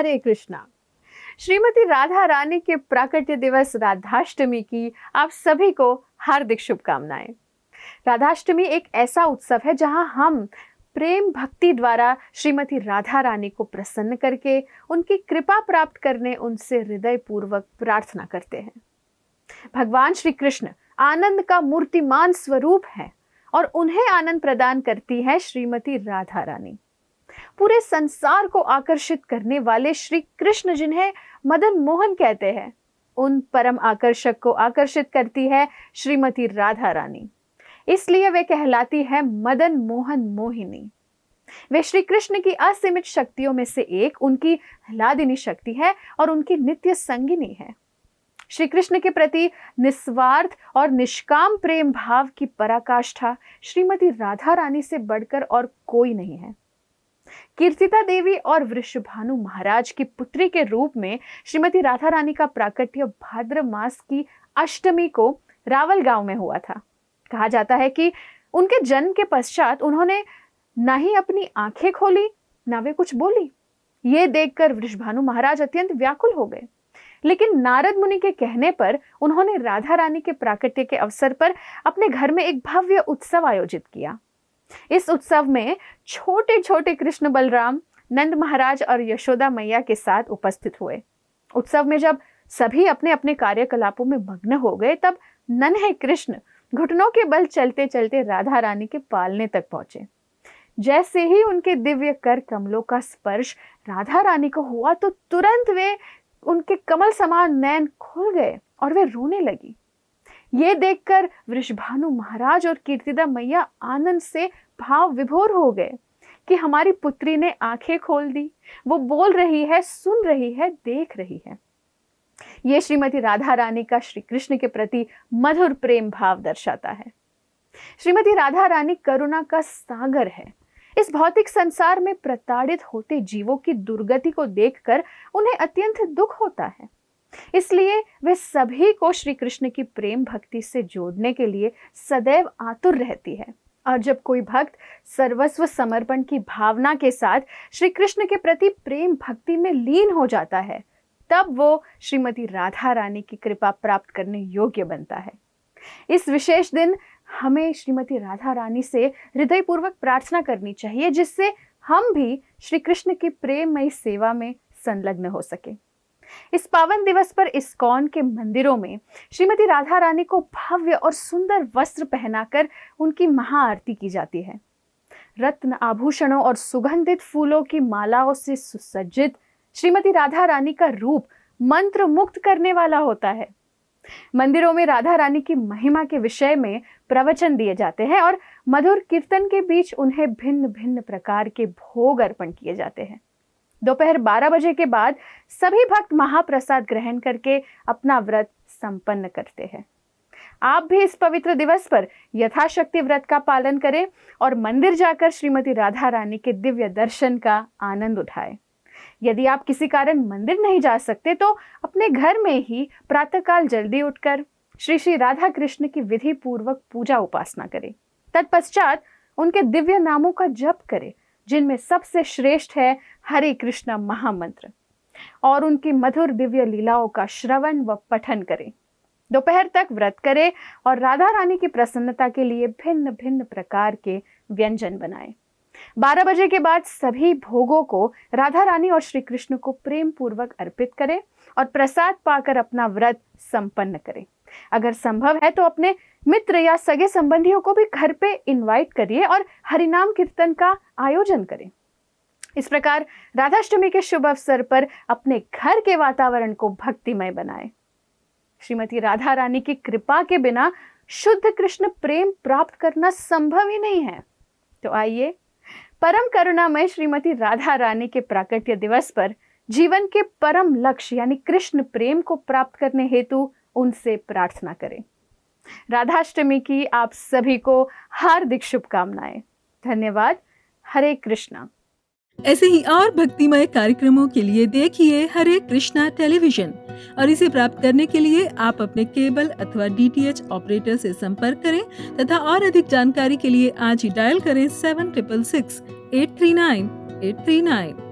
हरे कृष्णा। श्रीमती राधा रानी के प्राकट्य दिवस राधाष्टमी की आप सभी को हार्दिक शुभकामनाएं। राधाष्टमी एक ऐसा उत्सव है जहां हम प्रेम भक्ति द्वारा श्रीमती राधा रानी को प्रसन्न करके उनकी कृपा प्राप्त करने उनसे हृदय पूर्वक प्रार्थना करते हैं। भगवान श्री कृष्ण आनंद का मूर्तिमान स्वरूप है और उन्हें आनंद प्रदान करती है श्रीमती राधा रानी। पूरे संसार को आकर्षित करने वाले श्री कृष्ण जिन्हें मदन मोहन कहते हैं, उन परम आकर्षक को आकर्षित करती है श्रीमती राधा रानी। इसलिए वे कहलाती है मदन मोहन मोहिनी। वे श्री कृष्ण की असीमित शक्तियों में से एक उनकी ह्लादिनी शक्ति है और उनकी नित्य संगिनी है। श्री कृष्ण के प्रति निस्वार्थ और निष्काम प्रेम भाव की पराकाष्ठा श्रीमती राधा रानी से बढ़कर और कोई नहीं है। कीर्तिता देवी और वृषभानु महाराज की पुत्री के रूप में श्रीमती राधा रानी का प्राकट्य भाद्र मास की अष्टमी को रावल गांव में हुआ था। कहा जाता है कि उनके जन्म के पश्चात उन्होंने ना ही अपनी आंखें खोली ना वे कुछ बोली। ये देखकर वृषभानु महाराज अत्यंत व्याकुल हो गए, लेकिन नारद मुनि के कहने पर उन्होंने राधा रानी के प्राकट्य के अवसर पर अपने घर में एक भव्य उत्सव आयोजित किया। इस उत्सव में छोटे छोटे कृष्ण बलराम, नंद महाराज और यशोदा मैया के साथ उपस्थित हुए। उत्सव में जब सभी अपने अपने कार्यकलापों में मग्न हो गए, तब नन्हे कृष्ण घुटनों के बल चलते चलते राधा रानी के पालने तक पहुंचे। जैसे ही उनके दिव्य कर कमलों का स्पर्श राधा रानी को हुआ तो तुरंत वे उनके कमल समान नयन खुल गए और वे रोने लगी। ये देखकर वृषभानु महाराज और कीर्तिदा मैया आनंद से भाव विभोर हो गए कि हमारी पुत्री ने आंखें खोल दी, वो बोल रही है, सुन रही है, देख रही है। ये श्रीमती राधा रानी का श्री कृष्ण के प्रति मधुर प्रेम भाव दर्शाता है। श्रीमती राधा रानी करुणा का सागर है। इस भौतिक संसार में प्रताड़ित होते जीवों की दुर्गति को देखकर उन्हें अत्यंत दुख होता है। इसलिए वे सभी को श्री कृष्ण की प्रेम भक्ति से जोड़ने के लिए सदैव आतुर रहती है। और जब कोई भक्त सर्वस्व समर्पण की भावना के साथ श्री कृष्ण के प्रति प्रेम भक्ति में लीन हो जाता है, तब वो श्रीमती राधा रानी की कृपा प्राप्त करने योग्य बनता है। इस विशेष दिन हमें श्रीमती राधा रानी से हृदयपूर्वक प्रार्थना करनी चाहिए, जिससे हम भी श्री कृष्ण की प्रेममयी सेवा में संलग्न हो सके। इस पावन दिवस पर इस्कॉन के मंदिरों में श्रीमती राधा रानी को भव्य और सुंदर वस्त्र पहनाकर उनकी महाआरती की जाती है। रत्न आभूषणों और सुगंधित फूलों की मालाओं से सुसज्जित श्रीमती राधा रानी का रूप मंत्र मुक्त करने वाला होता है। मंदिरों में राधा रानी की महिमा के विषय में प्रवचन दिए जाते हैं और मधुर कीर्तन के बीच उन्हें भिन्न भिन्न प्रकार के भोग अर्पण किए जाते हैं। दोपहर 12 बजे के बाद सभी भक्त महाप्रसाद ग्रहण करके अपना व्रत संपन्न करते हैं। आप भी इस पवित्र दिवस पर यथाशक्ति व्रत का पालन करें और मंदिर जाकर श्रीमती राधा रानी के दिव्य दर्शन का आनंद उठाएं। यदि आप किसी कारण मंदिर नहीं जा सकते तो अपने घर में ही प्रातःकाल जल्दी उठकर श्री श्री राधा कृष्ण की विधि पूर्वक पूजा उपासना करें। तत्पश्चात उनके दिव्य नामों का जप करें, जिनमें सबसे श्रेष्ठ है हरे कृष्णा महामंत्र, और उनकी मधुर दिव्य लीलाओं का श्रवण व पठन करें। दोपहर तक व्रत करें और राधा रानी की प्रसन्नता के लिए भिन्न भिन्न प्रकार के व्यंजन बनाएं। 12 बजे के बाद सभी भोगों को राधा रानी और श्री कृष्ण को प्रेम पूर्वक अर्पित करें और प्रसाद पाकर अपना व्रत संपन्न करें। अगर संभव है तो अपने मित्र या सगे संबंधियों को भी घर पे इनवाइट करिए और हरिनाम कीर्तन का आयोजन करें। इस प्रकार राधाष्टमी के शुभ अवसर पर अपने घर के वातावरण को भक्तिमय बनाएं। श्रीमती राधा रानी की कृपा के बिना शुद्ध कृष्ण प्रेम प्राप्त करना संभव ही नहीं है। तो आइए परम करुणामय श्रीमती राधा रानी के प्राकट्य दिवस पर जीवन के परम लक्ष्य यानी कृष्ण प्रेम को प्राप्त करने हेतु उनसे प्रार्थना करें। राधाष्टमी की आप सभी को हार्दिक शुभकामनाएं। धन्यवाद। हरे कृष्णा। ऐसे ही और भक्तिमय कार्यक्रमों के लिए देखिए हरे कृष्णा टेलीविजन और इसे प्राप्त करने के लिए आप अपने केबल अथवा DTH ऑपरेटर से संपर्क करें तथा और अधिक जानकारी के लिए आज ही डायल करें 7666 839 839।